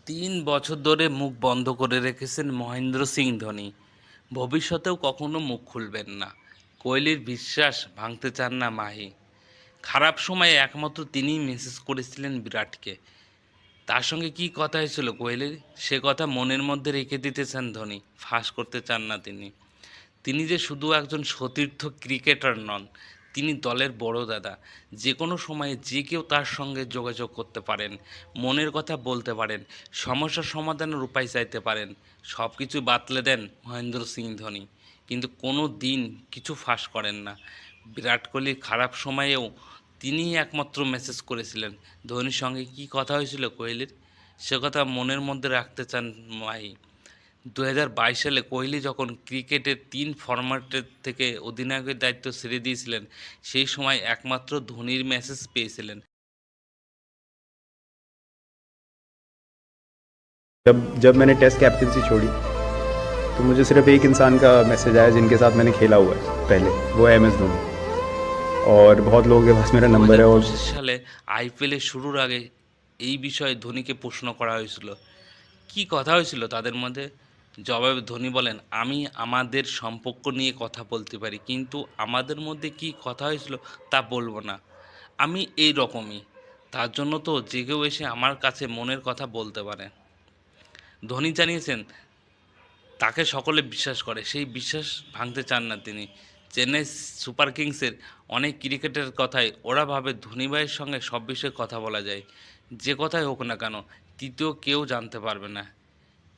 ৩ বছর ধরে মুখ বন্ধ করে রেখেছেন মহেন্দ্র সিং ধোনি। ভবিষ্যতেও কখনো মুখ খুলবেন না। কোহলির বিশ্বাস ভাঙতে চান না মাহি। খারাপ সময়ে একমাত্র তিনিই মেসেজ করেছিলেন বিরাটকে। তার সঙ্গে কী কথা হয়েছিল কোহলির, সে কথা মনের মধ্যে রেখে দিতে চান ধোনি, ফাঁস করতে চান না তিনি। তিনি যে শুধু একজন সতীর্থ ক্রিকেটার নন, তিনি দলের বড় দাদা। যে কোনো সময়ে যে কেউ তার সঙ্গে যোগাযোগ করতে পারেন, মনের কথা বলতে পারেন, সমস্যার সমাধানের উপায় চাইতে পারেন। সব কিছু বাতলে দেন মহেন্দ্র সিং ধোনি, কিন্তু কোনো দিন কিছু ফাঁস করেন না। বিরাট কোহলির খারাপ সময়েও তিনিই একমাত্র মেসেজ করেছিলেন। ধোনির সঙ্গে কী কথা হয়েছিল কোহলির, সে কথা মনের মধ্যে রাখতে চান মাহি। ২০২২ সালে কোহলি যখন ক্রিকেটের ৩ ফরম্যাটের থেকে অধিনায়কের দায়িত্ব ছেড়ে দিয়েছিলেন, সেই সময় একমাত্র ধোনির মেসেজ পেয়েছিলেন। जब जब मैंने टेस्ट कैप्टनसी छोड़ी तो मुझे सिर्फ एक इंसान का मैसेज आया जिनके साथ मैंने खेला हुआ है पहले, वो है MS धोनी। और बहुत लोगों के पास मेरा नंबर है। और ২০২৫ সালে আইপিএলের শুরুর আগে এই বিষয়ে ধোনিকে প্রশ্ন করা হয়েছিল, কী কথা হয়েছিল তাদের মধ্যে। জবাবে ধোনি বলেন, আমি আমাদের সম্পর্ক নিয়ে কথা বলতে পারি, কিন্তু আমাদের মধ্যে কী কথা হয়েছিল তা বলবো না। আমি এই রকমই, তার জন্য তো যে কেউ এসে আমার কাছে মনের কথা বলতে পারে। ধোনি জানিয়েছেন তাকে সকলে বিশ্বাস করে, সেই বিশ্বাস ভাঙতে চান না তিনি। চেন্নাই সুপার কিংসের অনেক ক্রিকেটের কথাই ওরা ভাবে ধোনি ভাইয়ের সঙ্গে সব বিষয়ে কথা বলা যায়, যে কথাই হোক না কেন তৃতীয় কেউ জানতে পারবে না।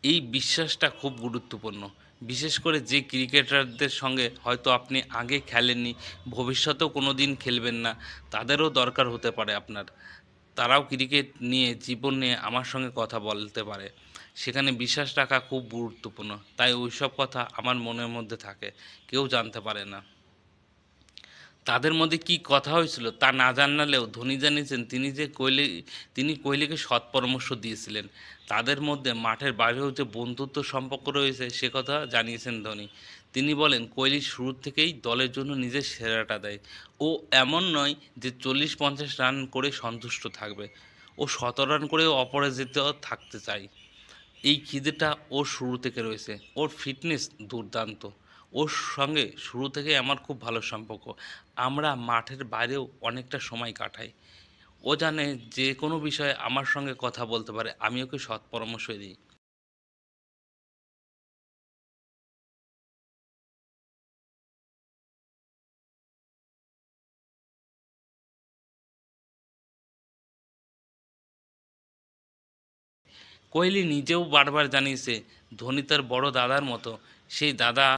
এই বিশ্বাসটা খুব গুরুত্বপূর্ণ, বিশেষ করে যে ক্রিকেটারদের সঙ্গে হয়তো আপনি আগে খেলেননি, ভবিষ্যতেও কোনো দিন খেলবেন না, তাদেরও দরকার হতে পারে আপনার। তারাও ক্রিকেট নিয়ে, জীবন নিয়ে আমার সঙ্গে কথা বলতে পারে। সেখানে বিশ্বাস রাখা খুব গুরুত্বপূর্ণ। তাই ওইসব কথা আমার মনের মধ্যে থাকে, কেউ জানতে পারে না। তাদের মধ্যে কী কথা হয়েছিল তা না জানালেও ধোনি জানিয়েছেন তিনি কোহলিকে সৎ পরামর্শ দিয়েছিলেন। তাদের মধ্যে মাঠের বাইরেও যে বন্ধুত্ব সম্পর্ক রয়েছে সে কথা জানিয়েছেন ধোনি। তিনি বলেন, কোহলি শুরু থেকেই দলের জন্য নিজের সেরাটা দেয়। ও এমন নয় যে ৪০-৫০ রান করে সন্তুষ্ট থাকবে। ও ১৭ রান করেও অপরাজিত থাকতে চায়। এই খিদেটা ওর শুরু থেকে রয়েছে। ওর ফিটনেস দুর্দান্ত। ওর সঙ্গে শুরু থেকেই আমার খুব ভালো সম্পর্ক। আমরা মাঠের বাইরেও অনেকটা সময় কাটাই। ও জানে যে কোনো বিষয়ে আমার সঙ্গে কথা বলতে পারে। আমি ওকে সৎ পরামর্শই দিই। কোহলি নিজেও বারবার জানিয়েছে ধোনি তার বড় দাদার মতো। সেই দাদা